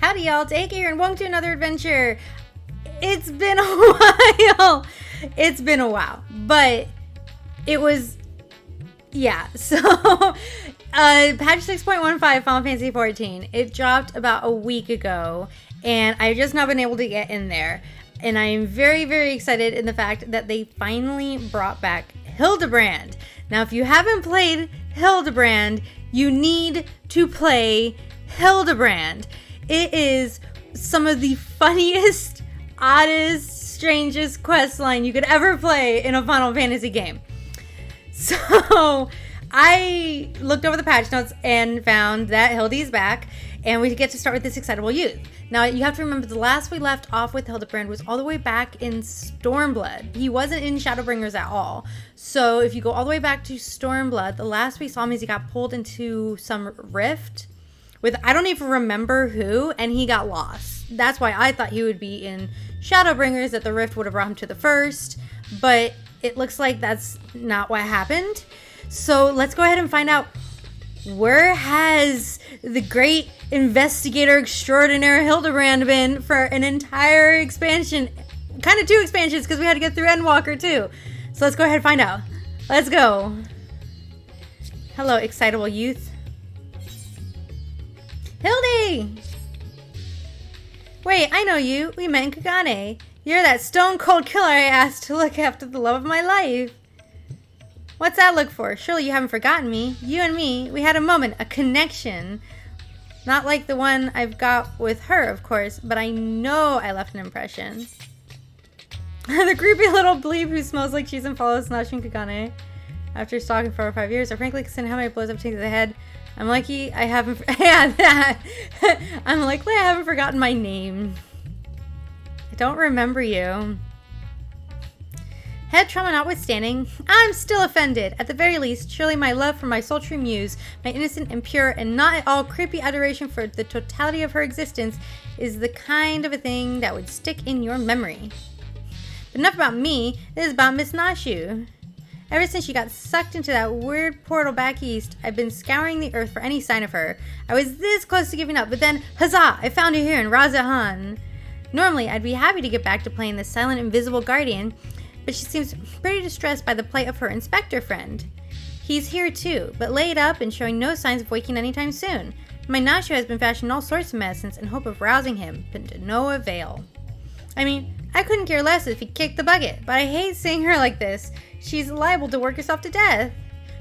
Howdy y'all, Take here and welcome to another adventure. It's been a while. It's been a while, but it was, yeah. So, patch 6.15 Final Fantasy XIV, it dropped about a week ago, and I've just not been able to get in there. And I am very, very excited in the fact that they finally brought back Hildibrand. Now, if you haven't played Hildibrand, you need to play Hildibrand. It is some of the funniest, oddest, strangest quest line you could ever play in a Final Fantasy game. So I looked over the patch notes and found that Hildy's back, and we get to start with this excitable youth. Now, you have to remember the last we left off with Hildibrand was all the way back in Stormblood. He wasn't in Shadowbringers at all. So if you go all the way back to Stormblood, the last we saw him is he got pulled into some rift with, I don't even remember who, and he got lost. That's why I thought he would be in Shadowbringers, that the rift would have brought him to the first, but it looks like that's not what happened. So let's go ahead and find out, where has the great investigator extraordinaire Hildibrand been for an entire expansion? Kind of two expansions, because we had to get through Endwalker too. So let's go ahead and find out. Let's go. Hello, excitable youth. Hildy! Wait, I know you. We met in Kagane. You're that stone cold killer I asked to look after the love of my life. What's that look for? Surely you haven't forgotten me. You and me, we had a moment, a connection. Not like the one I've got with her, of course, but I know I left an impression. The creepy little bleep who smells like cheese and follows Nash and Kagane after stalking for over 5 years. I frankly consider how many blows I've taken to the head. I'm lucky I haven't, I'm likely I haven't forgotten my name. I don't remember you. Head trauma notwithstanding, I'm still offended. At the very least, surely my love for my sultry muse, my innocent and pure and not at all creepy adoration for the totality of her existence, is the kind of a thing that would stick in your memory. But enough about me, this is about Miss Nashu. Ever since she got sucked into that weird portal back east, I've been scouring the earth for any sign of her. I was this close to giving up, but then, huzzah, I found her here in Razahan. Normally, I'd be happy to get back to playing the silent, invisible guardian, but she seems pretty distressed by the plight of her inspector friend. He's here too, but laid up and showing no signs of waking anytime soon. My Nashu has been fashioning all sorts of medicines in hope of rousing him, but to no avail. I mean, I couldn't care less if he kicked the bucket, but I hate seeing her like this. She's liable to work herself to death.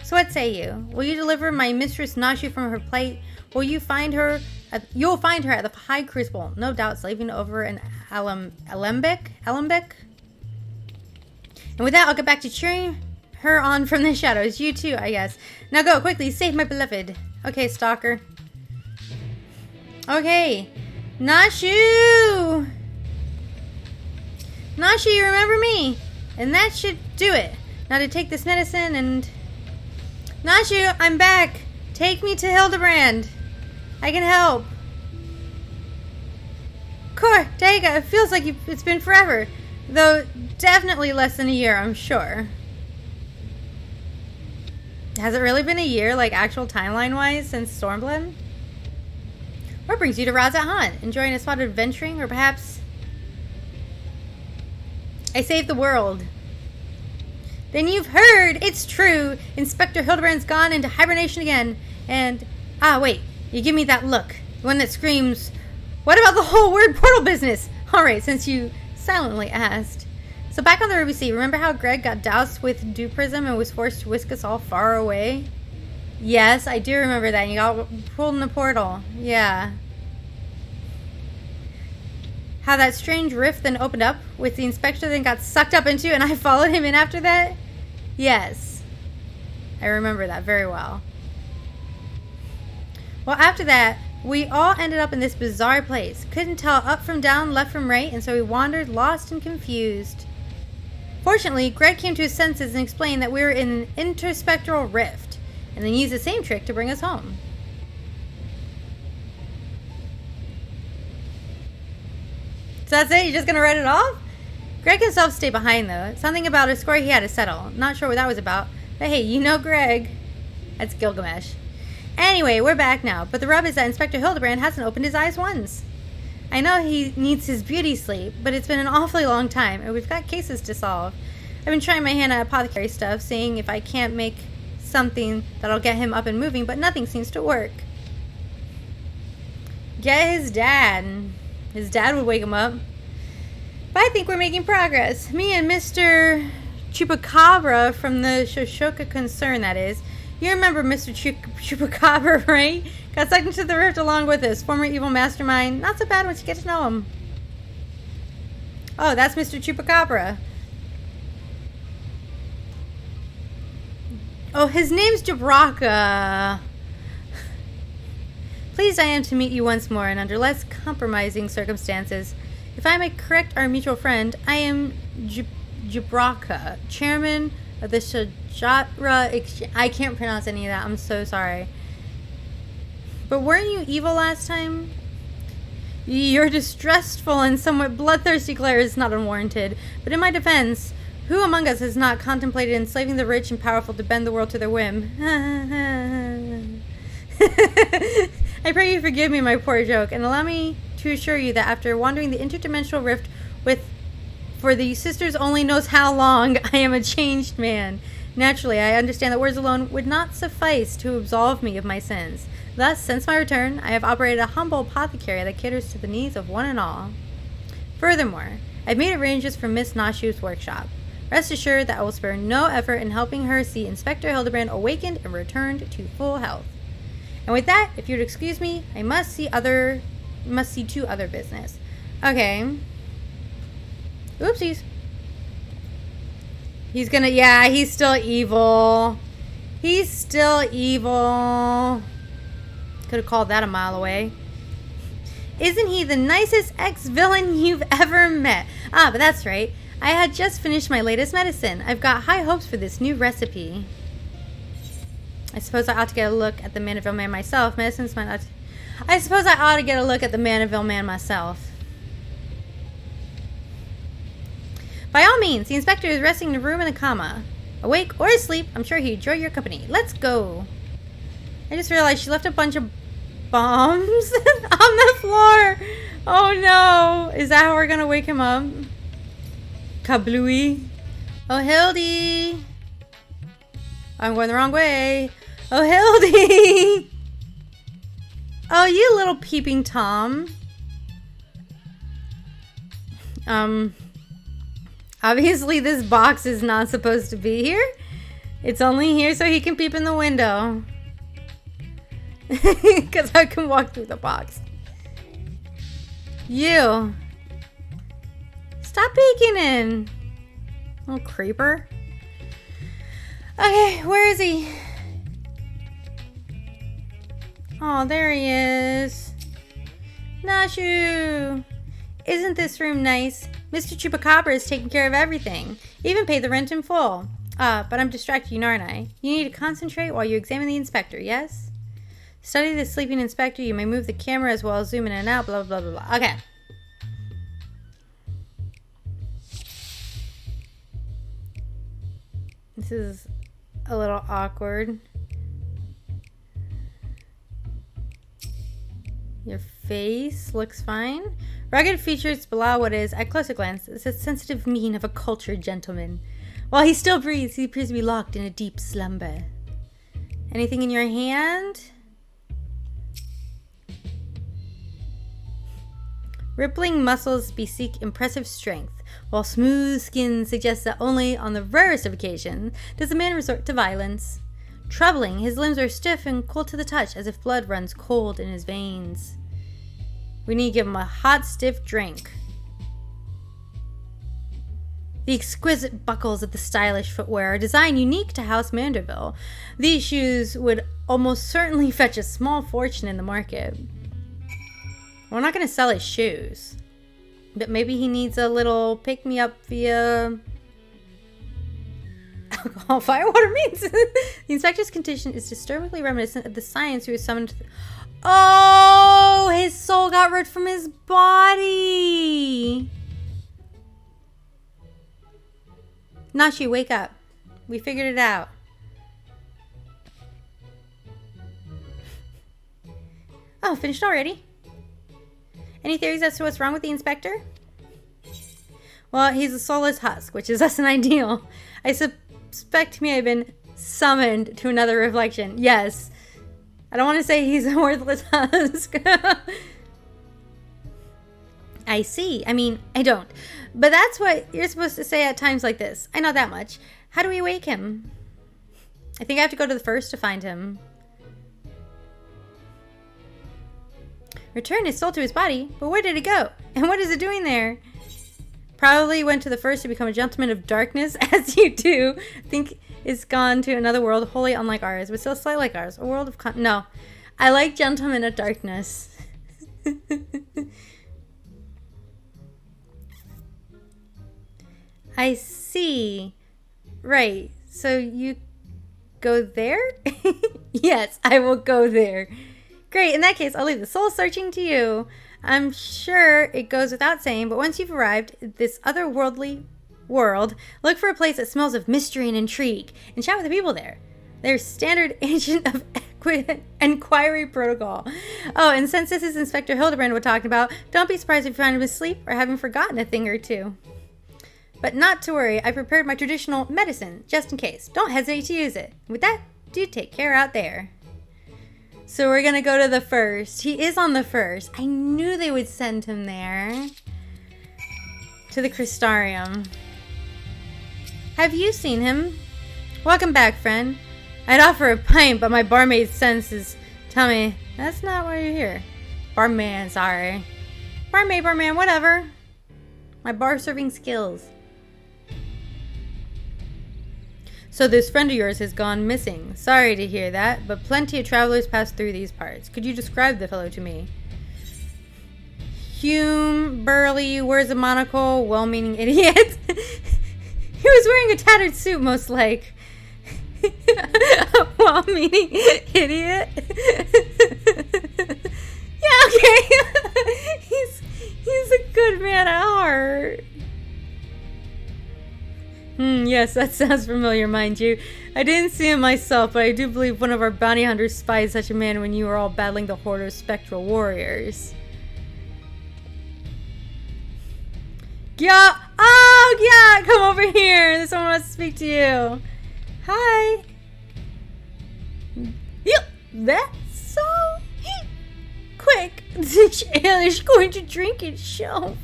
So what say you? Will you deliver my mistress Nashu from her plight? Will you find her? You'll find her at the High Crucible, no doubt slaving over an alembic. And with that, I'll get back to cheering her on from the shadows. You too, I guess. Now go, quickly, save my beloved. Okay, stalker. Okay. Nashu! Nashu, you remember me? And that should do it. Now to take this medicine and... Nashu, I'm back! Take me to Hildibrand. I can help. Taiga, it feels like it's been forever. Though, definitely less than a year, I'm sure. Has it really been a year, like actual timeline-wise, since Stormblood? What brings you to Razahan? Enjoying a spot of adventuring, or perhaps... I saved the world. Then you've heard! It's true! Inspector Hildibrand's gone into hibernation again. And... ah, wait. You give me that look. The one that screams... what about the whole word portal business? Alright, since you... silently asked. So back on the Ruby Sea, remember how Greg got doused with dew prism and was forced to whisk us all far away? Yes, I do remember that. You got pulled in the portal. Yeah. How that strange rift then opened up, with the inspector then got sucked up into, and I followed him in after that? Yes. I remember that very well. Well, after that, we all ended up in this bizarre place. Couldn't tell up from down, left from right, and so we wandered lost and confused. Fortunately, Greg came to his senses and explained that we were in an interspectral rift, and then used the same trick to bring us home. So that's it? You're just gonna write it off? Greg himself stayed behind, though. Something about a score he had to settle. Not sure what that was about, but hey, you know Greg. That's Gilgamesh. Anyway, we're back now, but the rub is that Inspector Hildibrand hasn't opened his eyes once. I know he needs his beauty sleep, but it's been an awfully long time, and we've got cases to solve. I've been trying my hand at apothecary stuff, seeing if I can't make something that'll get him up and moving, but nothing seems to work. Get his dad. His dad would wake him up. But I think we're making progress. Me and Mr. Chupacabra from the Shoshoka concern, that is. You remember Mr. Chupacabra, right? Got sucked into the rift along with us. Former evil mastermind. Not so bad once you get to know him. Oh, that's Mr. Chupacabra. Oh, his name's Jabraka. Pleased I am to meet you once more and under less compromising circumstances. If I may correct our mutual friend, I am Jabraka, chairman of the Shajara Exchange. I can't pronounce any of that. I'm so sorry. But weren't you evil last time? Your distrustful and somewhat bloodthirsty glare is not unwarranted. But in my defense, who among us has not contemplated enslaving the rich and powerful to bend the world to their whim? I pray you forgive me my poor joke, and allow me to assure you that after wandering the interdimensional rift for the sisters only knows how long, I am a changed man. Naturally, I understand that words alone would not suffice to absolve me of my sins. Thus, since my return, I have operated a humble apothecary that caters to the needs of one and all. Furthermore, I've made arrangements for Miss Nashu's workshop. Rest assured that I will spare no effort in helping her see Inspector Hildibrand awakened and returned to full health. And with that, if you'd excuse me, I must see to other business. Okay. Oopsies. He's gonna, yeah, he's still evil. He's still evil. Could have called that a mile away. Isn't he the nicest ex-villain you've ever met? Ah, but that's right. I had just finished my latest medicine. I've got high hopes for this new recipe. I suppose I ought to get a look at the Manderville man myself. Medicine's my... I suppose I ought to get a look at the Manderville man myself. By all means, the inspector is resting in a room in a coma. Awake or asleep, I'm sure he'd enjoy your company. Let's go. I just realized she left a bunch of bombs on the floor. Oh no. Is that how we're going to wake him up? Kablooey. Oh, Hildy. I'm going the wrong way. Oh, Hildy! Oh, you little peeping Tom. Obviously this box is not supposed to be here. It's only here so he can peep in the window. Because I can walk through the box. You. Stop peeking in. Little creeper. Okay, where is he? Oh, there he is. Nashu! Isn't this room nice? Mr. Chupacabra is taking care of everything. Even paid the rent in full. But I'm distracting you, aren't I? You need to concentrate while you examine the inspector, yes? Study the sleeping inspector. You may move the camera as well as zoom in and out, blah, blah, blah, blah. Okay. This is a little awkward. Your face looks fine. Rugged features below what is, at closer glance, is the sensitive mien of a cultured gentleman. While he still breathes, he appears to be locked in a deep slumber. Anything in your hand? Rippling muscles bespeak impressive strength, while smooth skin suggests that only on the rarest of occasions does a man resort to violence. Troubling, his limbs are stiff and cold to the touch, as if blood runs cold in his veins. We need to give him a hot, stiff drink. The exquisite buckles of the stylish footwear are designed unique to House Manderville. These shoes would almost certainly fetch a small fortune in the market. We're not going to sell his shoes. But maybe he needs a little pick-me-up via alcohol. Firewater means. The inspector's condition is disturbingly reminiscent of the science who was summoned to Oh! His soul got ripped from his body! Nashi, wake up. We figured it out. Oh, finished already? Any theories as to what's wrong with the inspector? Well, he's a soulless husk, which is less than ideal. I suspect he may have been summoned to another reflection. Yes. I don't want to say he's a worthless husk. I see. I mean, I don't. But that's what you're supposed to say at times like this. I know that much. How do we wake him? I think I have to go to the first to find him. Return his soul to his body? But where did it go? And what is it doing there? Probably went to the first to become a gentleman of darkness, as you do. I think it's gone to another world wholly unlike ours, but still slightly like ours. A world of no. I like gentlemen of darkness. I see. Right. So you go there? Yes, I will go there. Great. In that case, I'll leave the soul searching to you. I'm sure it goes without saying, but once you've arrived at this otherworldly world, look for a place that smells of mystery and intrigue, and chat with the people there. There's standard agent of inquiry protocol. Oh, and since this is Inspector Hildibrand we're talking about, don't be surprised if you find him asleep or having forgotten a thing or two. But not to worry, I prepared my traditional medicine, just in case. Don't hesitate to use it. With that, do take care out there. So we're going to go to the first. He is on the first. I knew they would send him there. To the Crystarium. Have you seen him? Welcome back, friend. I'd offer a pint, but my barmaid's senses tell me that's not why you're here. Barman, sorry. Barmaid, whatever. My bar serving skills. So this friend of yours has gone missing. Sorry to hear that, but plenty of travelers pass through these parts. Could you describe the fellow to me? Hume, burly, wears a monocle, well-meaning idiot. He was wearing a tattered suit, most like. Well-meaning idiot. Yeah, okay. He's a good man at heart. Yes, that sounds familiar, mind you. I didn't see him myself, but I do believe one of our bounty hunters spied such a man when you were all battling the horde of spectral warriors. Yeah! Oh, yeah! Come over here! Someone wants to speak to you. Hi! Yep! That's so... Quick! This ale is going to drink itself.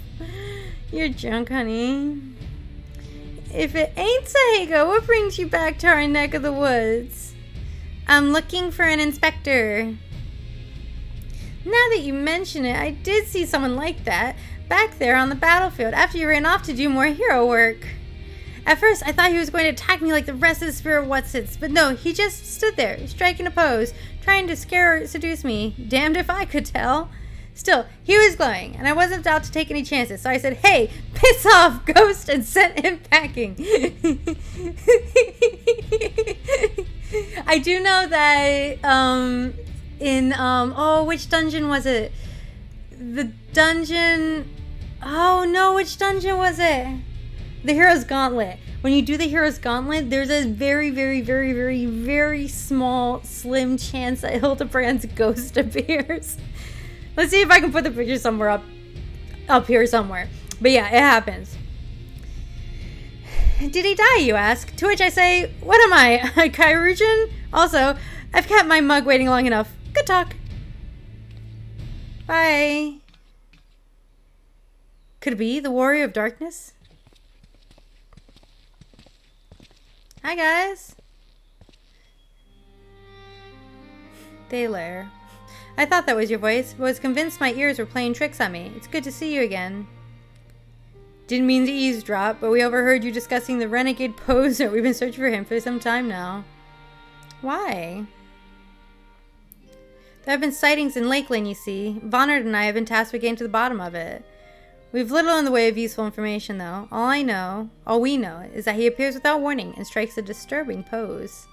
You're drunk, honey. If it ain't Sahigo, what brings you back to our neck of the woods? I'm looking for an inspector. Now that you mention it, I did see someone like that back there on the battlefield after you ran off to do more hero work. At first, I thought he was going to attack me like the rest of the spirit whatsits, but no, he just stood there, striking a pose, trying to scare or seduce me. Damned if I could tell. Still, he was glowing, and I wasn't about to take any chances, so I said, hey, piss off, ghost, and sent him packing. I do know that, which dungeon was it? The dungeon, which dungeon was it? The Hero's Gauntlet. When you do the Hero's Gauntlet, there's a very, very, very, very, very small, slim chance that Hildibrand's ghost appears. Let's see if I can put the picture somewhere up here somewhere. But yeah, it happens. Did he die, you ask? To which I say, what am I, a Chirurgeon? Also, I've kept my mug waiting long enough. Good talk. Bye. Could it be the Warrior of Darkness? Hi, guys. Daylair. I thought that was your voice, but was convinced my ears were playing tricks on me. It's good to see you again. Didn't mean to eavesdrop, but we overheard you discussing the renegade poser. We've been searching for him for some time now. Why? There have been sightings in Lakeland, you see. Vonard and I have been tasked with getting to the bottom of it. We've little in the way of useful information, though. All we know, is that he appears without warning and strikes a disturbing pose.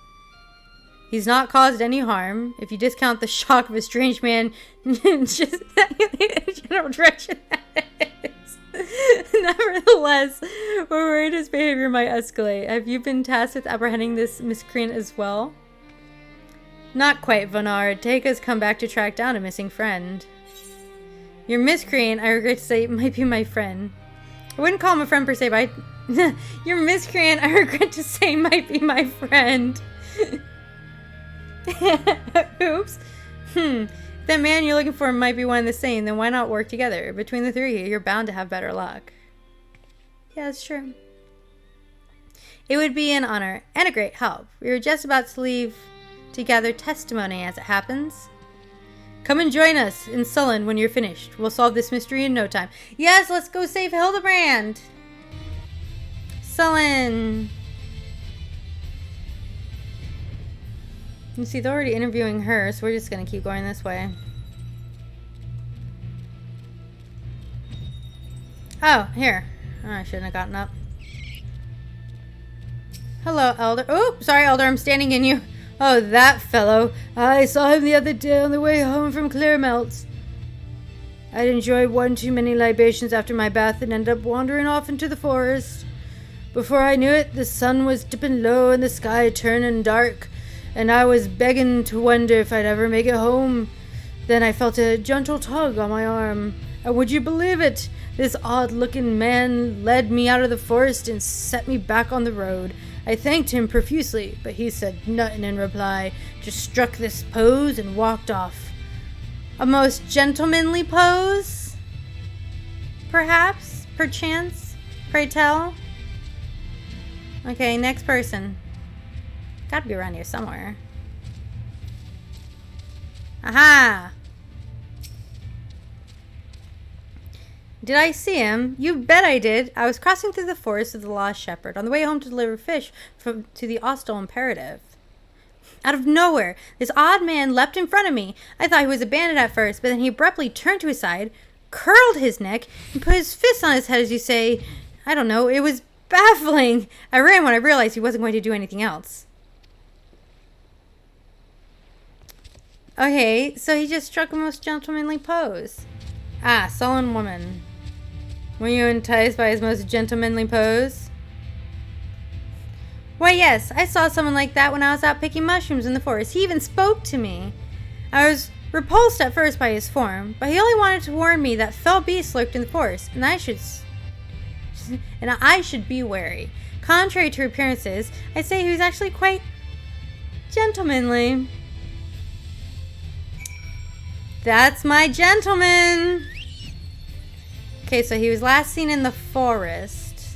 He's not caused any harm, if you discount the shock of a strange man, just the general direction that is. Nevertheless, we're worried his behavior might escalate. Have you been tasked with apprehending this miscreant as well? Not quite, Vonard. Teika's come back to track down a missing friend. Your miscreant, I regret to say, might be my friend. I wouldn't call him a friend per se, but your miscreant, I regret to say, might be my friend. Oops. That man you're looking for might be one and the same, then why not work together? Between the three of you, you're bound to have better luck. Yeah, that's true. It would be an honor and a great help. We were just about to leave to gather testimony as it happens. Come and join us in Sullen when you're finished. We'll solve this mystery in no time. Yes, let's go save Hildibrand. Sullen. You see, they're already interviewing her, so we're just going to keep going this way. Oh, here. Oh, I shouldn't have gotten up. Hello, Elder. Oh, sorry, Elder. I'm standing in you. Oh, that fellow. I saw him the other day on the way home from Clearmelt. I'd enjoyed one too many libations after my bath and ended up wandering off into the forest. Before I knew it, the sun was dipping low and the sky turning dark, and I was begging to wonder if I'd ever make it home. Then I felt a gentle tug on my arm. And would you believe it? This odd-looking man led me out of the forest and set me back on the road. I thanked him profusely, but he said nothing in reply, just struck this pose and walked off. A most gentlemanly pose? Perhaps? Perchance? Pray tell? Okay, next person. Gotta be around here somewhere. Aha! Did I see him? You bet I did. I was crossing through the forest of the Lost Shepherd on the way home to deliver fish to the Ostal Imperative. Out of nowhere, this odd man leapt in front of me. I thought he was a bandit at first, but then he abruptly turned to his side, curled his neck, and put his fist on his head, as you say. I don't know. It was baffling. I ran when I realized he wasn't going to do anything else. Okay, so he just struck a most gentlemanly pose. Ah, sullen woman. Were you enticed by his most gentlemanly pose? Why, yes, I saw someone like that when I was out picking mushrooms in the forest. He even spoke to me. I was repulsed at first by his form, but he only wanted to warn me that fell beasts lurked in the forest, and I should be wary. Contrary to appearances, I'd say he was actually quite gentlemanly. That's my gentleman! Okay, so he was last seen in the forest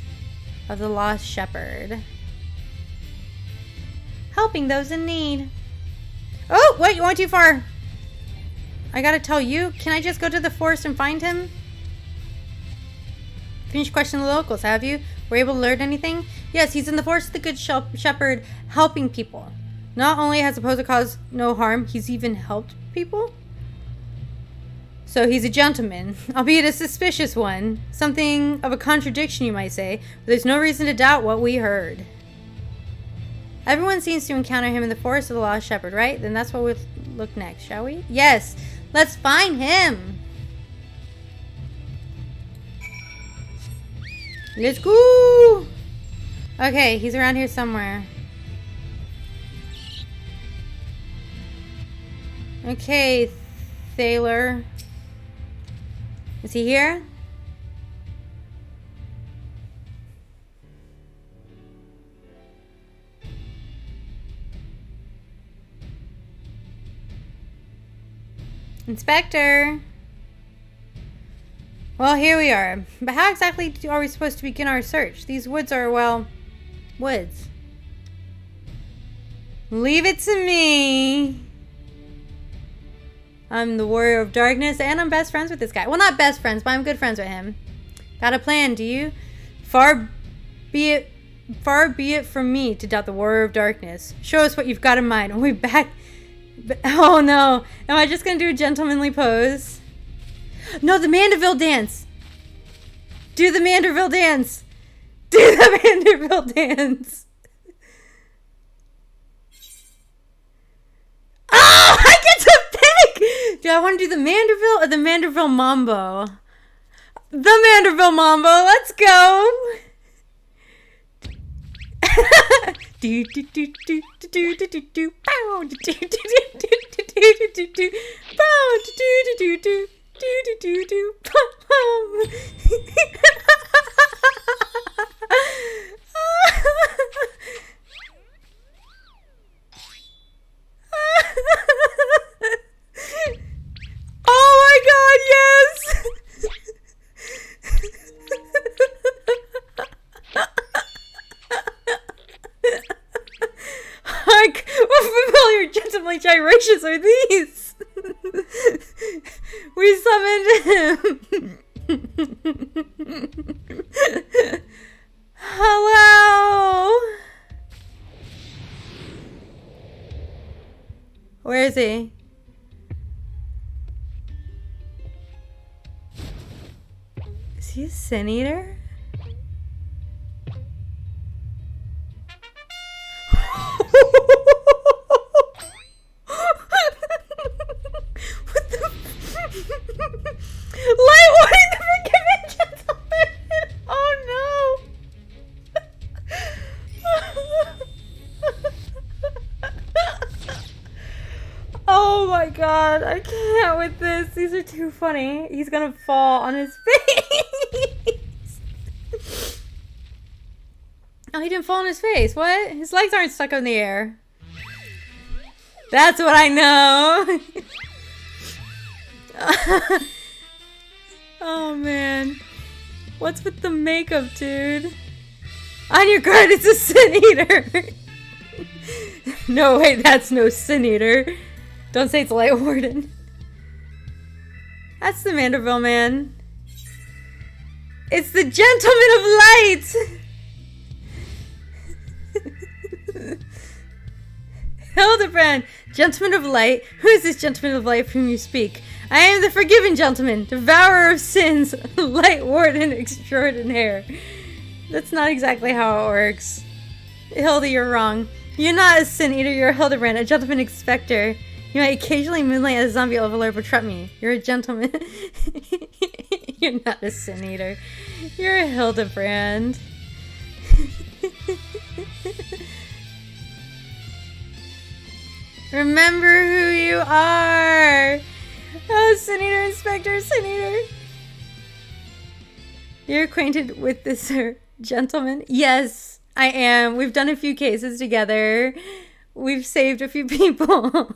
of the Lost Shepherd, helping those in need. Oh, wait, you went too far. I gotta tell you, can I just go to the forest and find him? Finished questioning the locals, have you? Were you able to learn anything? Yes, he's in the forest of the Good Shepherd, helping people. Not only has supposed to cause no harm, he's even helped people? So he's a gentleman, albeit a suspicious one. Something of a contradiction, you might say, but there's no reason to doubt what we heard. Everyone seems to encounter him in the forest of the Lost Shepherd, right? Then that's what we'll look next, shall we? Yes, let's find him. Let's go. Okay, he's around here somewhere. Okay, Thaler. Is he here? Inspector. Well, here we are. But how exactly are we supposed to begin our search? These woods are, well, woods. Leave it to me. I'm the warrior of darkness, and I'm best friends with this guy. Well, not best friends, but I'm good friends with him. Got a plan, do you? Far be it from me to doubt the warrior of darkness. Show us what you've got in mind. Are we back? Oh no. Am I just going to do a gentlemanly pose? No, the Manderville dance. Do the Manderville dance. Do the Manderville dance. Oh, I get to pick. Do I want to do the Manderville or the Manderville Mambo? The Manderville Mambo. Let's go. Do do do do do do do do do. Bow do do do do do do do do. Bow do do do do. Do do do do. Oh my God! Yes. Hark! What familiar gentlemanly gyrations are these? We summoned him. Hello. Where is he? Is he a sin eater? What the? Light warning, the forgiven gentleman! Oh no! Oh my God, I can't with this. These are too funny. He's gonna fall on his face. Oh, he didn't fall on his face. What? His legs aren't stuck in the air. That's what I know. Oh man. What's with the makeup, dude? On your guard, it's a sin eater. No, wait, that's no sin eater. Don't say it's Light Warden. That's the Manderville man. It's the Gentleman of Light! Hildibrand, Gentleman of Light. Who is this Gentleman of Light of whom you speak? I am the forgiven gentleman, devourer of sins, Light Warden extraordinaire. That's not exactly how it works. Hildy, you're wrong. You're not a sin eater, you're a Hildibrand, a gentleman inspector. You might occasionally moonlight as a zombie overlord, but trust me, you're a gentleman. You're not a sin eater. You're a Hildibrand. Remember who you are. Oh, sin eater, inspector, sin eater. You're acquainted with this gentleman? Yes, I am. We've done a few cases together. We've saved a few people.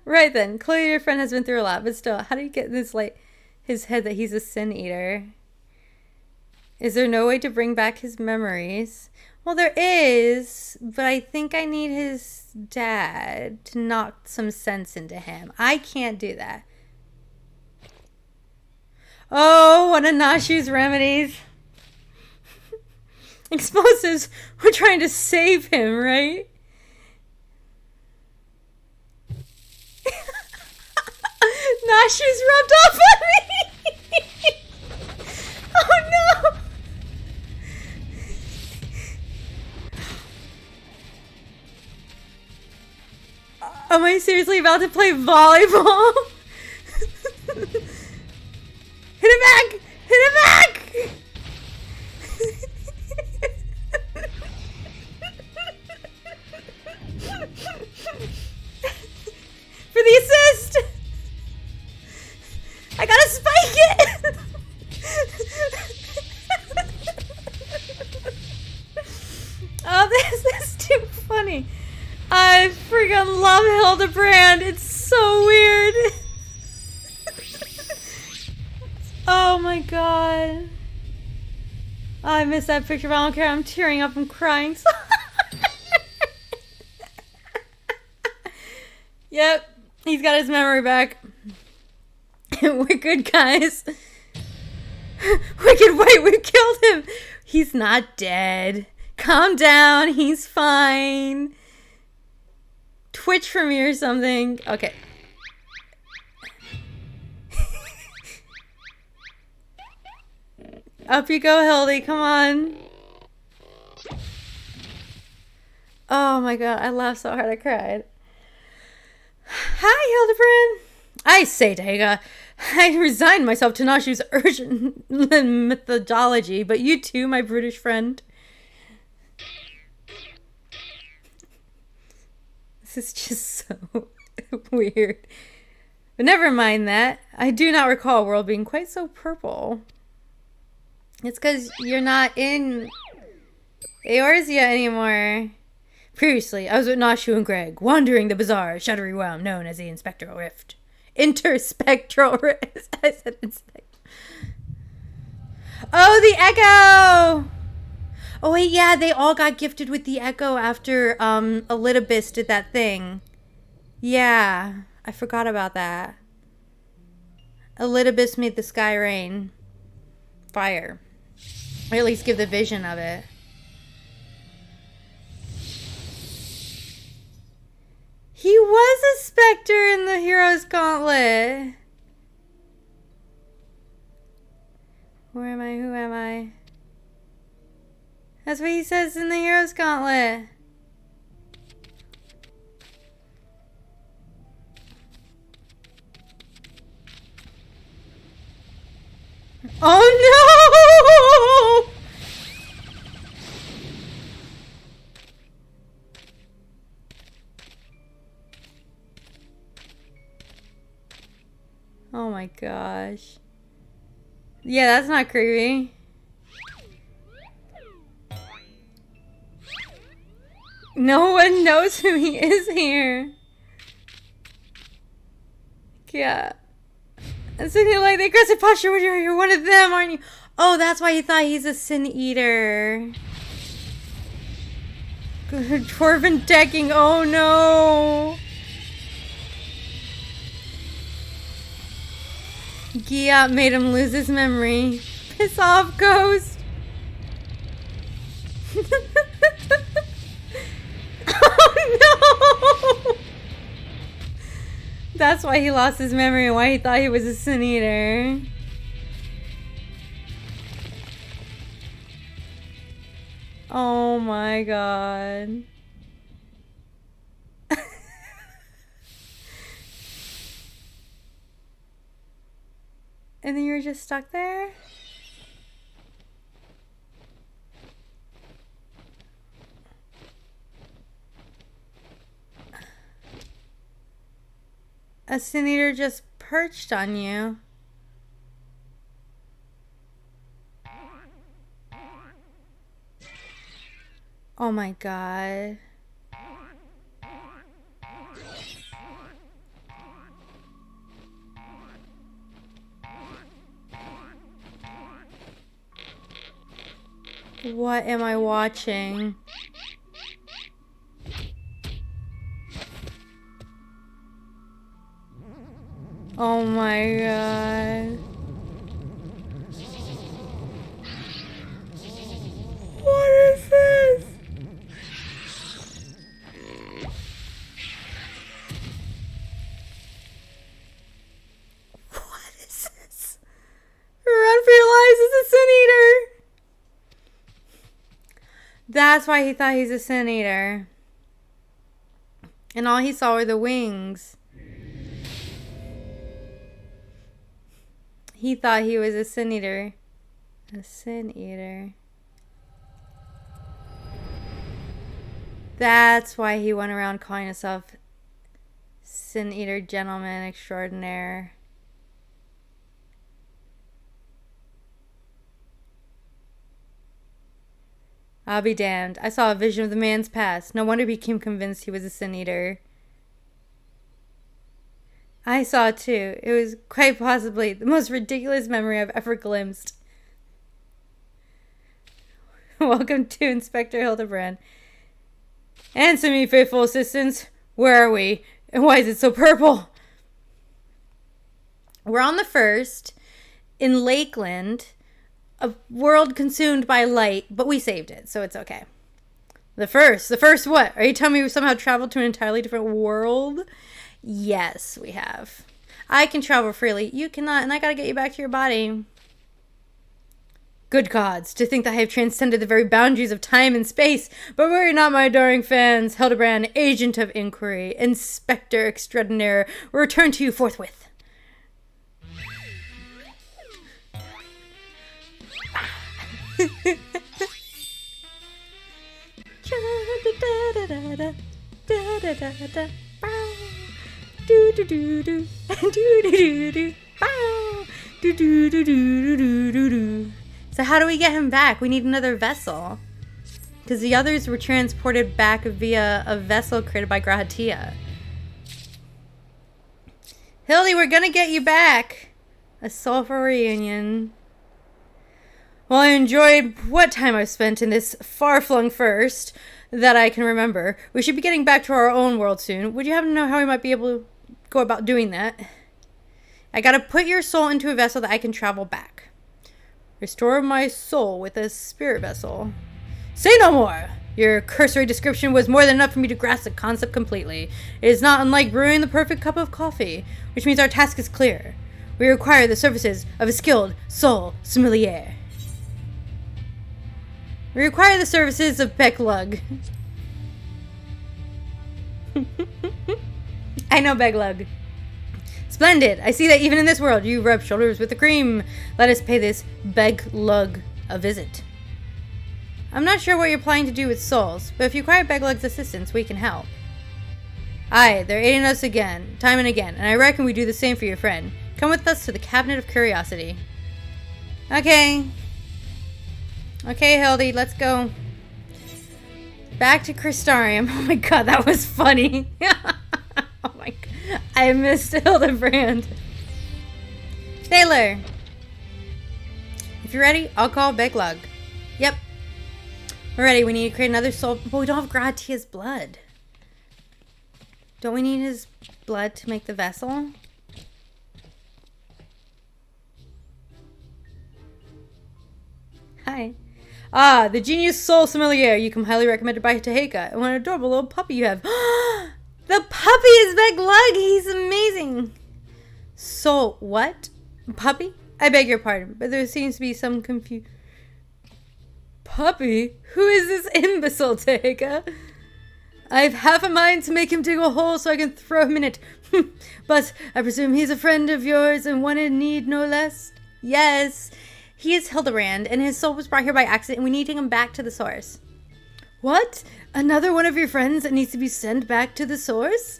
Right then, clearly your friend has been through a lot, but still, how do you get this, like, his head that he's a sin eater? Is there no way to bring back his memories? Well, there is, but I think I need his dad to knock some sense into him. I can't do that. Oh, one of Nashu's remedies. Explosives. We're trying to save him, right? Nashu's rubbed off on me. Oh no. Am I seriously about to play volleyball? Hit it back! Hit it back! For the assist! I gotta spike it! Oh, this is too funny. I freaking love Hildibrand. It's so weird. Oh my god. Oh, I missed that picture, but I don't care. I'm tearing up. I'm crying. So yep. He's got his memory back. We're good, guys. Wicked, wait, we killed him. He's not dead. Calm down. He's fine. Twitch for me or something. Okay. Up you go, Hildy. Come on. Oh my god. I laughed so hard I cried. Hi, Hildibrand. I say, Dega. I resigned myself to Nashu's urgent methodology, but you too, my brutish friend. This is just so weird. But never mind that. I do not recall a world being quite so purple. It's because you're not in Eorzea anymore. Previously, I was with Nashu and Greg, wandering the bizarre, shuddery realm known as the Inspectral Rift. Interspectral Rift. I said inspect. Oh, the Echo! Oh, wait, yeah, they all got gifted with the Echo after Elidibus did that thing. Yeah, I forgot about that. Elidibus made the sky rain. Fire. Or at least give the vision of it. He was a specter in the Hero's Gauntlet. Where am I? Who am I? That's what he says in the Hero's Gauntlet. Oh no! Oh my gosh. Yeah, that's not creepy. No one knows who he is here. Yeah. And so you're like, the aggressive posture, you're one of them, aren't you? Oh, that's why he thought he's a sin eater. Dwarven decking, oh no. Giat made him lose his memory. Piss off, Ghost. Oh no! That's why he lost his memory and why he thought he was a sin eater. Oh my god. And then you were just stuck there? A sin eater just perched on you. Oh my god. What am I watching? Oh my god. What is this? What is this? Run for your lives, it's a sin eater. That's why he thought he's a sin eater. And all he saw were the wings. He thought he was a sin eater. A sin eater. That's why he went around calling himself Sin Eater Gentleman Extraordinaire. I'll be damned. I saw a vision of the man's past. No wonder he became convinced he was a sin eater. I saw it too. It was quite possibly the most ridiculous memory I've ever glimpsed. Welcome to Inspector Hildibrand. Answer me, faithful assistants. Where are we? And why is it so purple? We're on the first in Lakeland. A world consumed by light, but we saved it, so it's okay. The first what? Are you telling me we somehow traveled to an entirely different world? Yes, we have. I can travel freely. You cannot, and I gotta get you back to your body. Good gods, to think that I have transcended the very boundaries of time and space. But worry not, my adoring fans. Hildibrand, agent of inquiry, Inspector Extraordinaire, will return to you forthwith. do do do do do do bow do do do do do do do. So how do we get him back? We need another vessel. Because the others were transported back via a vessel created by Grahatia. Hildy, we're gonna get you back. A soulful reunion. Well, I enjoyed what time I've spent in this far-flung first that I can remember. We should be getting back to our own world soon. Would you happen to know how we might be able to go about doing that? I gotta put your soul into a vessel that I can travel back. Restore my soul with a spirit vessel. Say no more! Your cursory description was more than enough for me to grasp the concept completely. It is not unlike brewing the perfect cup of coffee, which means our task is clear. We require the services of a skilled soul sommelier. We require the services of Beglug. I know Beglug. Splendid! I see that even in this world you rub shoulders with the cream. Let us pay this Beglug a visit. I'm not sure what you're planning to do with souls, but if you require Beglug's assistance, we can help. Aye, they're aiding us again, time and again, and I reckon we do the same for your friend. Come with us to the Cabinet of Curiosity. Okay. Okay, Hildy, let's go. Back to Crystarium. Oh my god, that was funny. Oh my god. I missed Hildibrand. Sailor. If you're ready, I'll call Beglug. Yep. We're ready. We need to create another soul. But we don't have Gratia's blood. Don't we need his blood to make the vessel? Hi. Ah, the genius soul sommelier. You come highly recommended by Taheka. And what an adorable little puppy you have. The puppy is Beglug. He's amazing. So, what? Puppy? I beg your pardon, but there seems to be some confusion. Puppy? Who is this imbecile, Taheka? I've half a mind to make him dig a hole so I can throw him in it. But I presume he's a friend of yours and one in need no less? Yes. He is Hildibrand, and his soul was brought here by accident, and we need to take him back to the source. What? Another one of your friends that needs to be sent back to the source?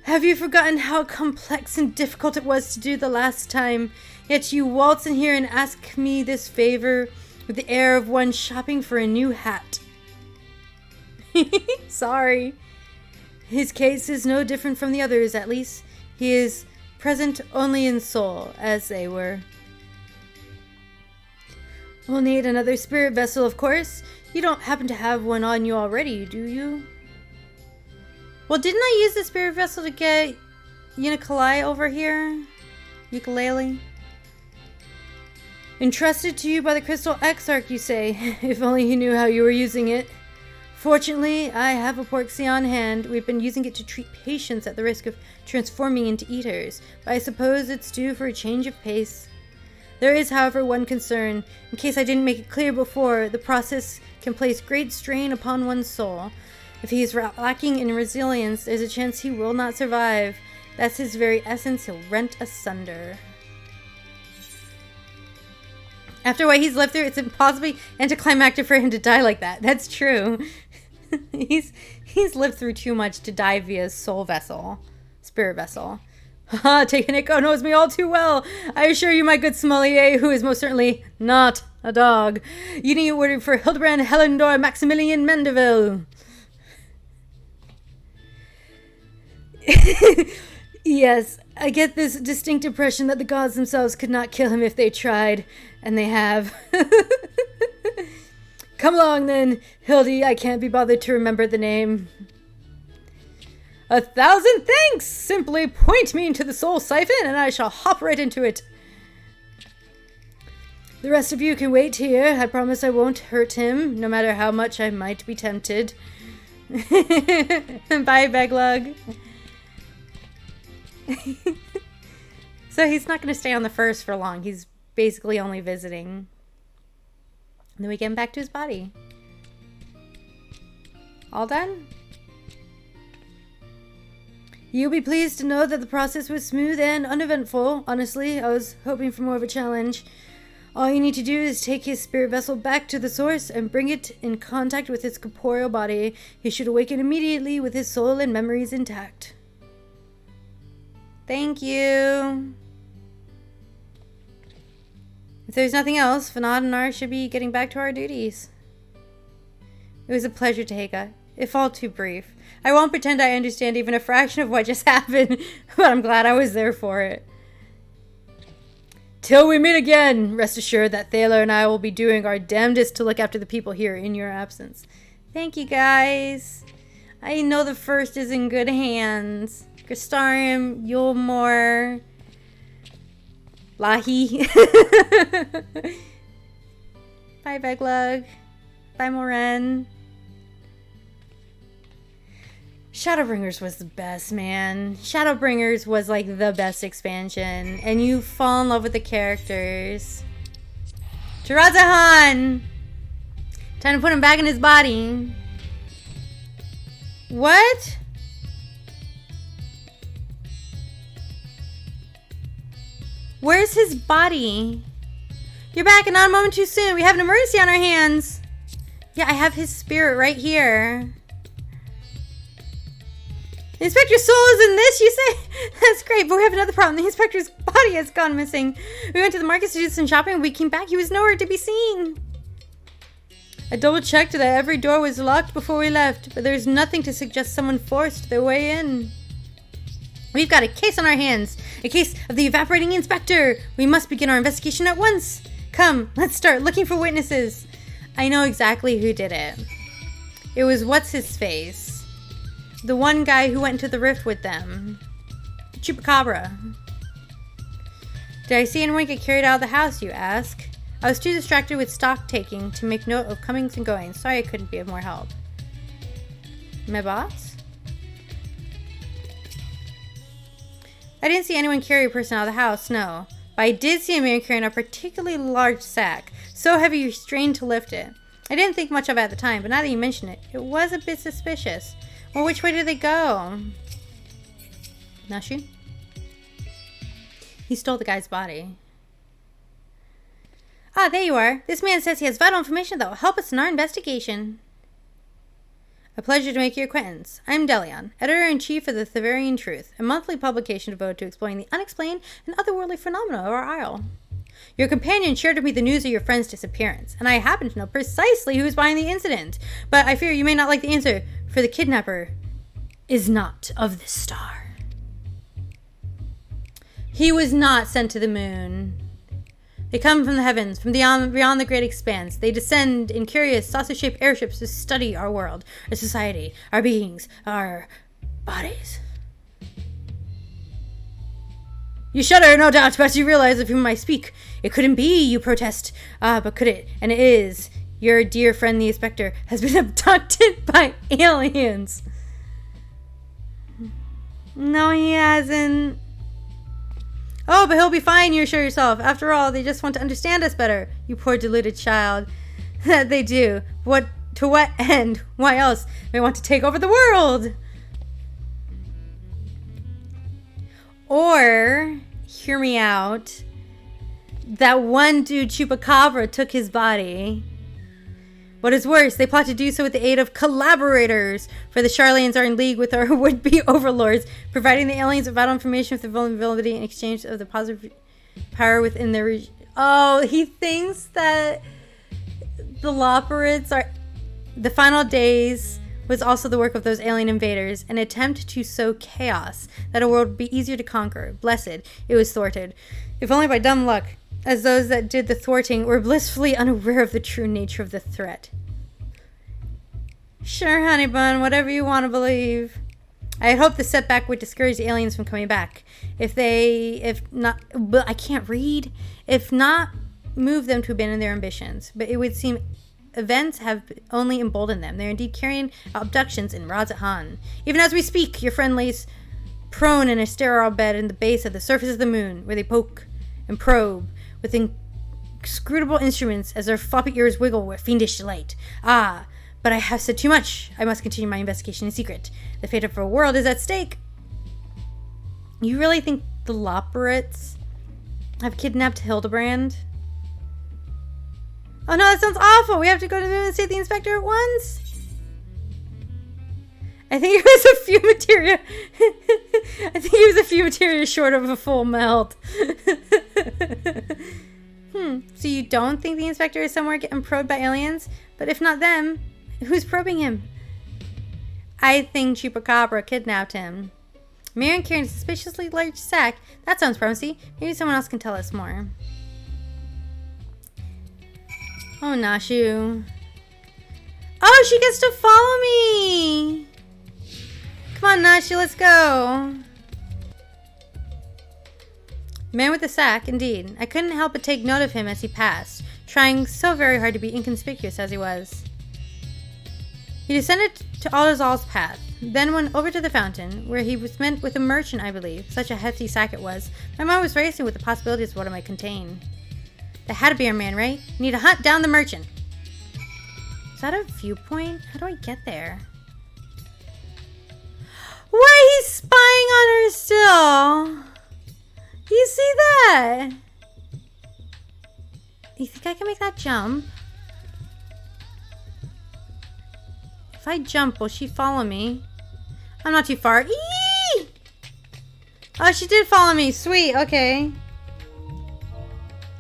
Have you forgotten how complex and difficult it was to do the last time? Yet you waltz in here and ask me this favor with the air of one shopping for a new hat. Sorry. His case is no different from the others, at least. He is present only in soul, as they were. We'll need another spirit vessel, of course. You don't happen to have one on you already, do you? Well, didn't I use the spirit vessel to get Unikalai over here? Ukulele? Entrusted to you by the Crystal Exarch, you say. If only you knew how you were using it. Fortunately, I have a Porxie on hand. We've been using it to treat patients at the risk of transforming into eaters, but I suppose it's due for a change of pace. There is, however, one concern. In case I didn't make it clear before, the process can place great strain upon one's soul. If he is lacking in resilience, there's a chance he will not survive. That's his very essence, he'll rent asunder. After what he's lived through, it's impossibly anticlimactic for him to die like that. That's true. He's lived through too much to die via soul vessel. Spirit vessel. Ha! Tekaneko knows me all too well. I assure you, my good sommelier, who is most certainly not a dog. You need a word for Hildibrand, Helendor, Maximilian Manderville. Yes, I get this distinct impression that the gods themselves could not kill him if they tried, and they have. Come along then, Hildy, I can't be bothered to remember the name. 1,000 thanks! Simply point me into the soul siphon and I shall hop right into it. The rest of you can wait here. I promise I won't hurt him, no matter how much I might be tempted. Bye, Beglug. So he's not going to stay on the first for long. He's basically only visiting. And then we get him back to his body. All done? You'll be pleased to know that the process was smooth and uneventful. Honestly, I was hoping for more of a challenge. All you need to do is take his spirit vessel back to the source and bring it in contact with its corporeal body. He should awaken immediately with his soul and memories intact. Thank you. If there's nothing else, Vanad and I should be getting back to our duties. It was a pleasure, Teheka, if all too brief. I won't pretend I understand even a fraction of what just happened, but I'm glad I was there for it. Till we meet again, rest assured that Thaler and I will be doing our damnedest to look after the people here in your absence. Thank you, guys. I know the first is in good hands. Crystarium, Yulmore, Lahi. Bye, Veglug. Bye, Moren. Shadowbringers was the best, man. Shadowbringers was like the best expansion. And you fall in love with the characters. Jirazahan! Time to put him back in his body. What? Where's his body? You're back and not a moment too soon. We have an emergency on our hands. Yeah, I have his spirit right here. The inspector's soul is in this, you say? That's great, but we have another problem. The inspector's body has gone missing. We went to the market to do some shopping. When we came back, he was nowhere to be seen. I double-checked that every door was locked before we left, but there's nothing to suggest someone forced their way in. We've got a case on our hands. A case of the evaporating inspector. We must begin our investigation at once. Come, let's start looking for witnesses. I know exactly who did it. It was what's-his-face. The one guy who went into the rift with them. Chupacabra. Did I see anyone get carried out of the house, you ask? I was too distracted with stock taking to make note of comings and goings. Sorry I couldn't be of more help. My boss? I didn't see anyone carry a person out of the house, no. But I did see a man carrying a particularly large sack, so heavy you strained to lift it. I didn't think much of it at the time, but now that you mention it, it was a bit suspicious. Well, which way did they go? Nashi? He stole the guy's body. Ah, there you are. This man says he has vital information that will help us in our investigation. A pleasure to make your acquaintance. I'm Delion, editor-in-chief of the Theverian Truth, a monthly publication devoted to exploring the unexplained and otherworldly phenomena of our isle. Your companion shared with me the news of your friend's disappearance, and I happen to know precisely who is behind the incident. But I fear you may not like the answer, for the kidnapper is not of this star. He was not sent to the moon. They come from the heavens, from beyond the great expanse. They descend in curious, saucer-shaped airships to study our world, our society, our beings, our bodies. You shudder, no doubt, but you realize of whom I speak. It couldn't be, you protest. Ah, but could it? And it is. Your dear friend, the inspector, has been abducted by aliens. No, he hasn't. Oh, but he'll be fine, you assure yourself. After all, they just want to understand us better. You poor deluded child. That they do. To what end? Why else? They want to take over the world. Or, hear me out, that one dude, Chupacabra, took his body. What is worse, they plot to do so with the aid of collaborators, for the Charlians are in league with our would-be overlords, providing the aliens with vital information with their vulnerability in exchange of the positive power within their region. Oh, he thinks that the Loperids are... The final days was also the work of those alien invaders, an attempt to sow chaos, that a world would be easier to conquer. Blessed, it was thwarted, if only by dumb luck, as those that did the thwarting were blissfully unaware of the true nature of the threat. Sure, honey bun, whatever you want to believe. I had hoped the setback would discourage the aliens from coming back. If not, I can't read. If not, move them to abandon their ambitions. But it would seem events have only emboldened them. They're indeed carrying out abductions in Radzahan. Even as we speak, your friend lays prone in a sterile bed in the base of the surface of the moon, where they poke and probe with inscrutable instruments as their floppy ears wiggle with fiendish delight. Ah, but I have said too much. I must continue my investigation in secret. The fate of our world is at stake. You really think the Loperids have kidnapped Hildibrand? Oh no, that sounds awful. We have to go to the moon and save the inspector at once. I think it was a few materia. I think it was a few materia short of a full melt. So you don't think the inspector is somewhere getting probed by aliens? But if not them, who's probing him? I think Chupacabra kidnapped him. Marion carrying a suspiciously large sack. That sounds promising. Maybe someone else can tell us more. Oh, Nashu. Oh, she gets to follow me. Come on, Nashu, let's go. Man with the sack, indeed. I couldn't help but take note of him as he passed, trying so very hard to be inconspicuous as he was. He descended to Aldazal's path, then went over to the fountain, where he was met with a merchant, I believe. Such a hefty sack it was. My mind was racing with the possibilities of what it might contain. That had to be our man, right? We need to hunt down the merchant. Is that a viewpoint? How do I get there? Why, he's spying on her still. You see that? You think I can make that jump? If I jump, will she follow me? I'm not too far. Eee! Oh, she did follow me. Sweet. Okay.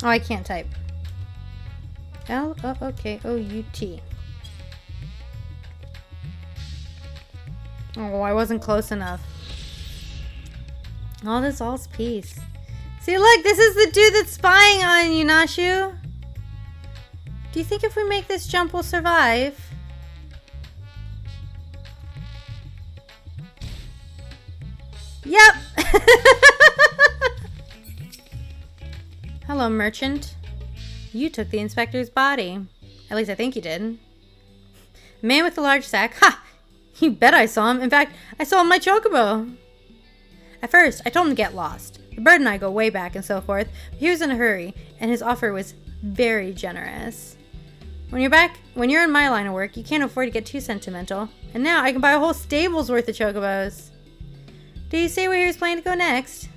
Oh, I can't type. L-O-O-K-O-U-T. Oh, I wasn't close enough. All this all's peace. See, look, this is the dude that's spying on you, Nashu. Do you think if we make this jump, we'll survive? Yep. Hello, merchant. You took the inspector's body. At least I think you did. Man with the large sack. Ha! You bet I saw him. In fact, I saw him on my chocobo. At first, I told him to get lost. The bird and I go way back and so forth. But he was in a hurry, and his offer was very generous. When you're in my line of work, you can't afford to get too sentimental. And now I can buy a whole stable's worth of chocobos. Did he say where he was planning to go next?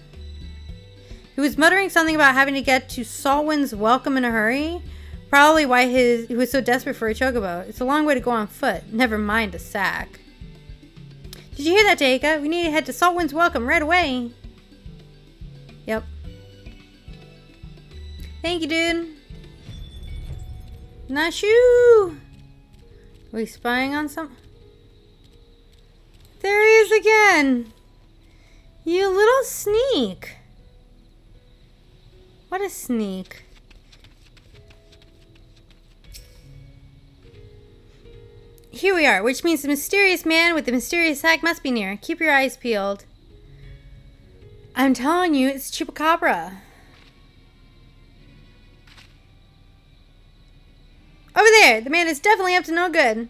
He was muttering something about having to get to Saltwind's Welcome in a hurry. Probably why he was so desperate for a chocobo. It's a long way to go on foot, never mind a sack. Did you hear that, Daika? We need to head to Saltwind's Welcome right away. Yep. Thank you, dude. Nashu! Are we spying on some? There he is again! You little sneak! What a sneak. Here we are, which means the mysterious man with the mysterious sack must be near. Keep your eyes peeled. I'm telling you, it's Chupacabra. Over there! The man is definitely up to no good.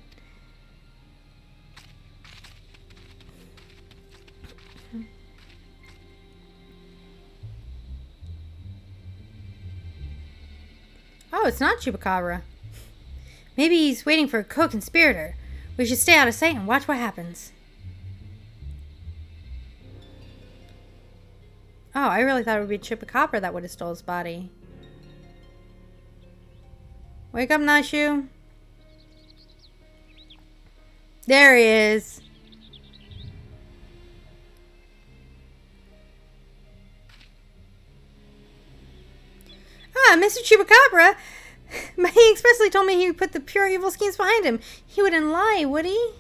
Oh, it's not Chupacabra. Maybe he's waiting for a co-conspirator. We should stay out of sight and watch what happens. Oh, I really thought it would be Chupacabra that would have stole his body. Wake up, Nashu. There he is. Ah, Mr. Chupacabra. He expressly told me he would put the pure evil schemes behind him. He wouldn't lie, would he?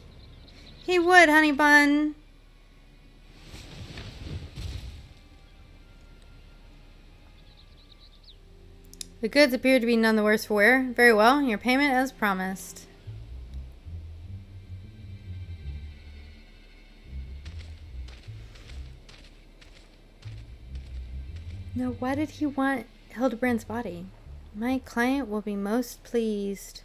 He would, honey bun. The goods appear to be none the worse for wear. Very well, your payment as promised. Now, why did he want Hildibrand's body? My client will be most pleased.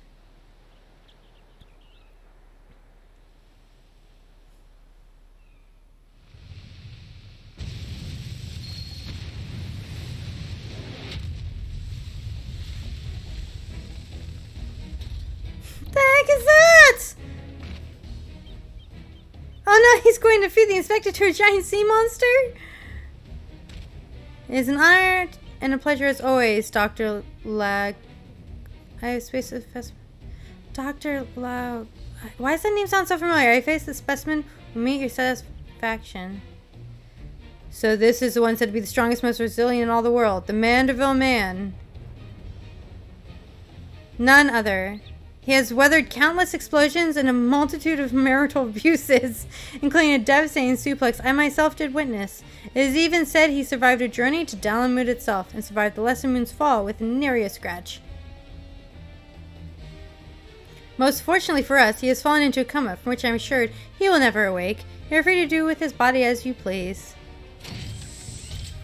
The heck is that? Oh no, he's going to feed the inspector to a giant sea monster? It is an honor and a pleasure as always, Dr. Lag. I have space with Dr. Lag. Why does that name sound so familiar? I faced the specimen Meet your satisfaction. So this is the one said to be the strongest, most resilient in all the world. The Manderville man. None other. He has weathered countless explosions and a multitude of marital abuses, including a devastating suplex I myself did witness. It is even said he survived a journey to Dalamud itself and survived the Lesser Moon's fall with nary a scratch. Most fortunately for us, he has fallen into a coma, from which I am assured he will never awake. You are free to do with his body as you please.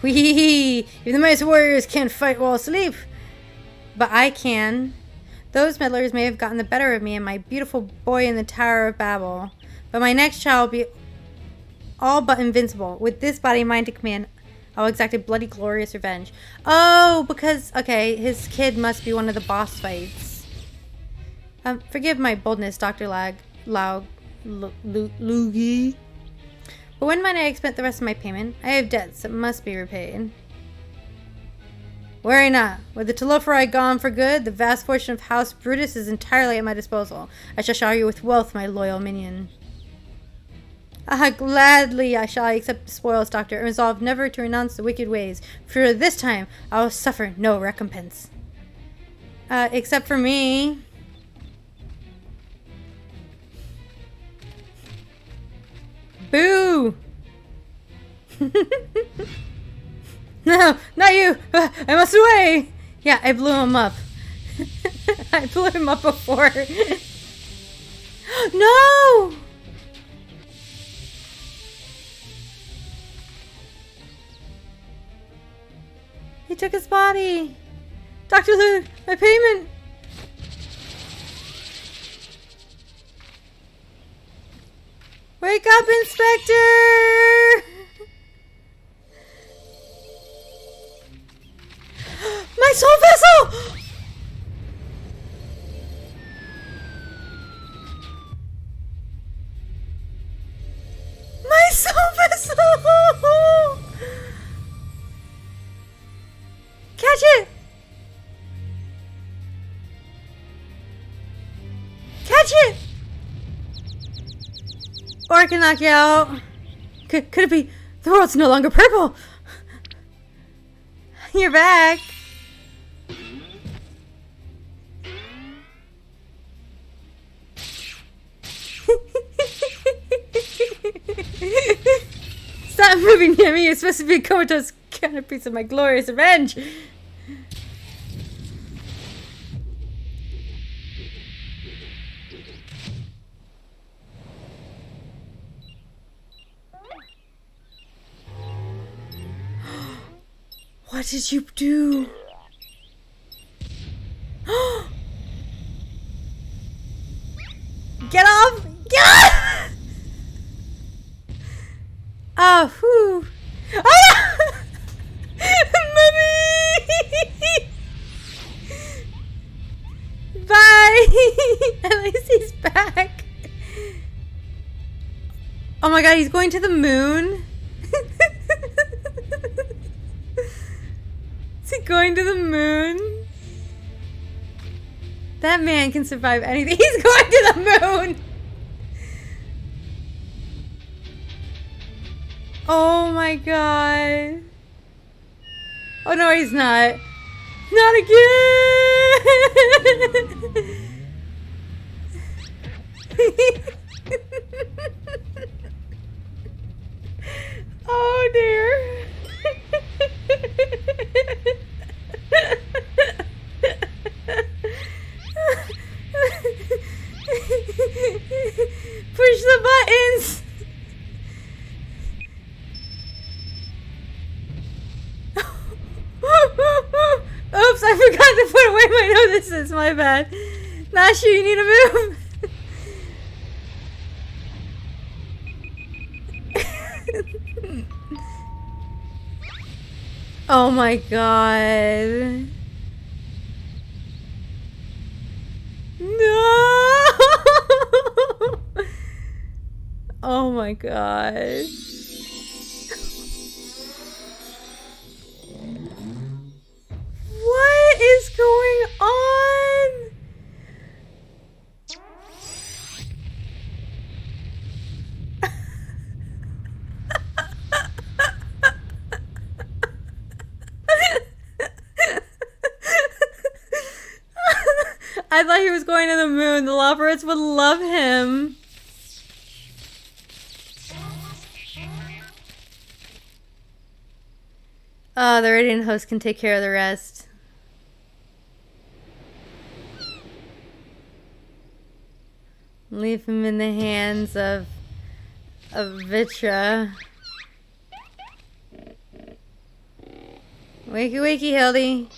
Whee! Even the mightiest warriors can't fight while asleep. But I can. Those meddlers may have gotten the better of me and my beautiful boy in the Tower of Babel. But my next child will be all but invincible. With this body of mine to command, I will exact a bloody glorious revenge. Oh, because, okay, his kid must be one of the boss fights. Forgive my boldness, Dr. Loogie. But when might I expect the rest of my payment? I have debts that must be repaid. Worry not. With the Telophori gone for good, the vast fortune of House Brutus is entirely at my disposal. I shall shower you with wealth, my loyal minion. Gladly shall I accept the spoils, Doctor, and resolve never to renounce the wicked ways. For this time, I will suffer no recompense. Except for me. Boo! No, not you! I must away! Yeah, I blew him up. I blew him up before. No! He took his body. Dr. Lou, my payment! Wake up, Inspector! My soul vessel! My soul vessel! Catch it! Catch it! Or I can knock you out. Could it be the world's no longer purple? You're back. Stop moving near me. You're supposed to be a comatose piece of my glorious revenge. What did you do? Get off! Get off! Oh, whew. Oh! Mommy! Bye! At least he's back. Oh my god, he's going to the moon? Is he going to the moon? That man can survive anything. He's going to the moon! Oh my god. Oh no, he's not. Not again! Oh dear. Push the buttons. Oops, I forgot to put away my notices. My bad. Nashu, you need to move. Oh my god. No! Oh my god. What is going on? I thought he was going to the moon. The Lopperets would love him. Oh, the Radiant host can take care of the rest. Leave him in the hands of Vitra. Wakey wakey, Hildy.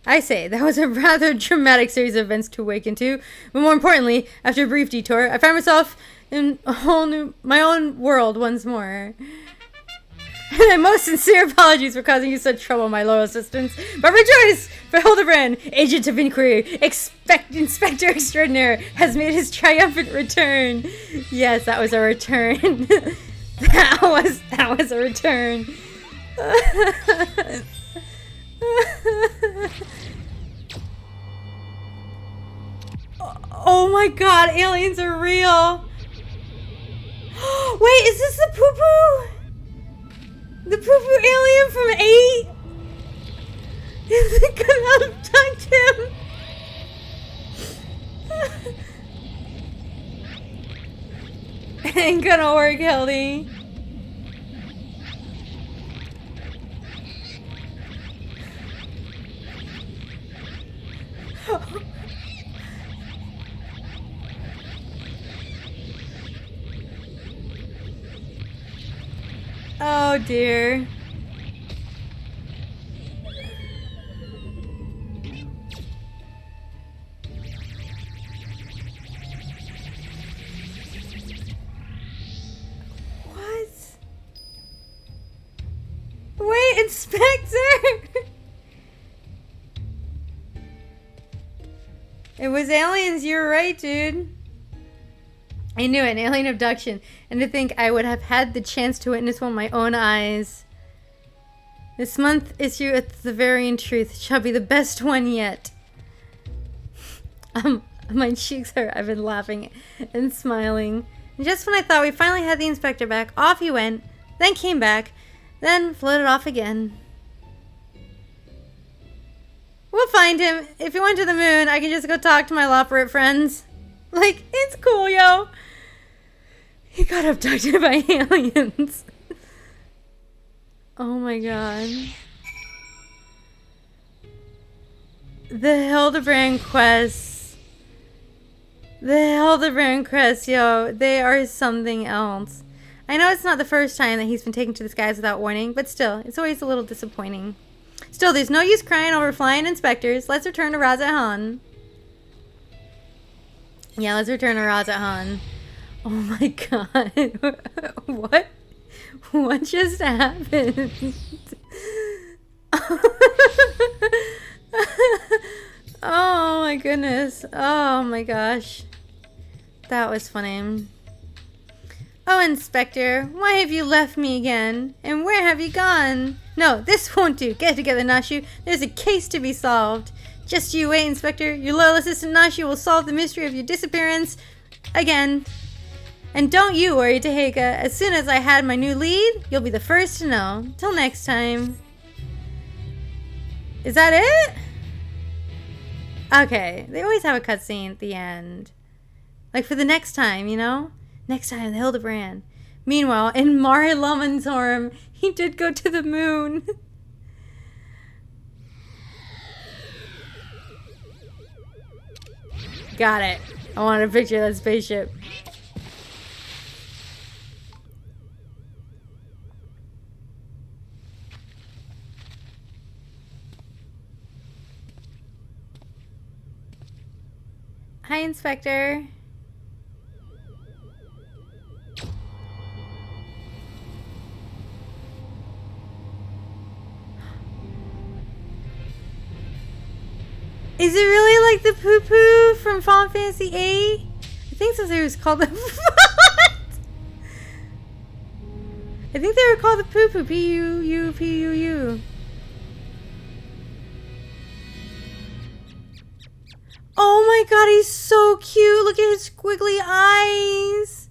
I say, that was a rather dramatic series of events to awaken to, but more importantly, after a brief detour, I found myself in my own world once more. My most sincere apologies for causing you such trouble, my loyal assistants. But rejoice! For Hildibrand, agent of inquiry, inspector extraordinaire, has made his triumphant return. Yes, that was a return. that was a return. Oh my god, aliens are real. Wait, is this the poo-poo? The poo-poo alien from 8? Is it gonna abduct him? Ain't gonna work, Hildy. Oh dear. What? Wait, Inspector! It was aliens, you were right, dude. I knew it, an alien abduction. And to think I would have had the chance to witness one with my own eyes. This month's issue of The Variant Truth shall be the best one yet. My cheeks hurt. I've been laughing and smiling. And just when I thought we finally had the inspector back, off he went, then came back, then floated off again. We'll find him. If he went to the moon, I can just go talk to my Lopperet friends. Like, it's cool, yo. He got abducted by aliens. Oh my god. The Hildibrand quests. The Hildibrand quests, yo. They are something else. I know it's not the first time that he's been taken to the skies without warning, but still, it's always a little disappointing. Still, there's no use crying over flying inspectors. Let's return to Razat-Han. Yeah, let's return to Razat-Han. Oh my god. What? What just happened? Oh my goodness. Oh my gosh. That was funny. Oh, Inspector, why have you left me again? And where have you gone? No, this won't do. Get together, Nashu. There's a case to be solved. Just you wait, Inspector. Your loyal assistant Nashu will solve the mystery of your disappearance again. And don't you worry, Teheka. As soon as I had my new lead, you'll be the first to know. Till next time. Is that it? Okay. They always have a cutscene at the end. Like for the next time, you know? Next time, the Hildibrand. Meanwhile, in Mare Lamantorum, he did go to the moon. Got it. I want a picture of that spaceship. Hi, Inspector. Is it really like the poo-poo from Final Fantasy VIII? I think so. It was called the... What? I think they were called the poo-poo. P-U-U-P-U-U. Oh my god, he's so cute. Look at his squiggly eyes.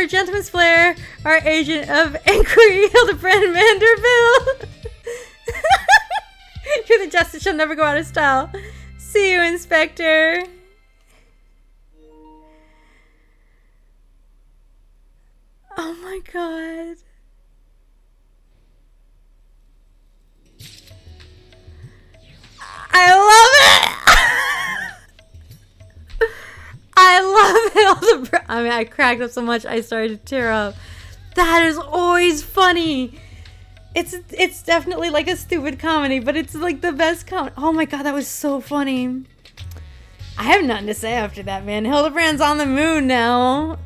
Sir Gentleman's Flair, our agent of inquiry, Hildibrand Manderville. You're the justice shall never go out of style. See you, Inspector. Oh my god. I love it! I love Hildibrand. I mean, I cracked up so much I started to tear up. That is always funny. It's definitely like a stupid comedy, but it's like the best comedy. Oh my god, that was so funny. I have nothing to say after that, man. Hildibrand's on the moon now.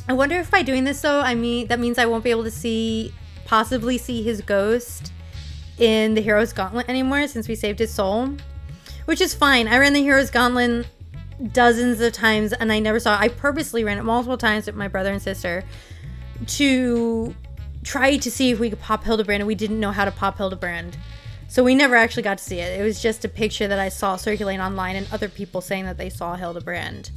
I wonder if by doing this though, that means I won't be able to possibly see his ghost in the Hero's Gauntlet anymore since we saved his soul. Which is fine. I ran the Hero's Gauntlet dozens of times and I never saw it. I purposely ran it multiple times with my brother and sister to try to see if we could pop Hildibrand, and we didn't know how to pop Hildibrand. So we never actually got to see it. It was just a picture that I saw circulating online and other people saying that they saw Hildibrand.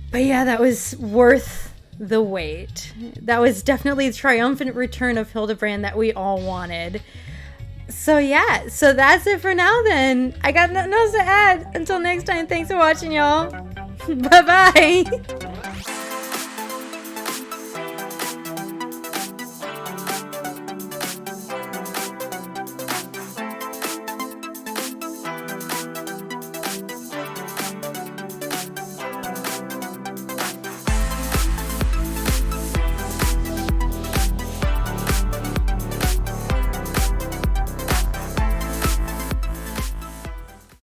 But yeah, that was worth the wait. That was definitely the triumphant return of Hildibrand that we all wanted. So yeah, so that's it for now then. I got nothing else to add. Until next time, thanks for watching, y'all. Bye-bye.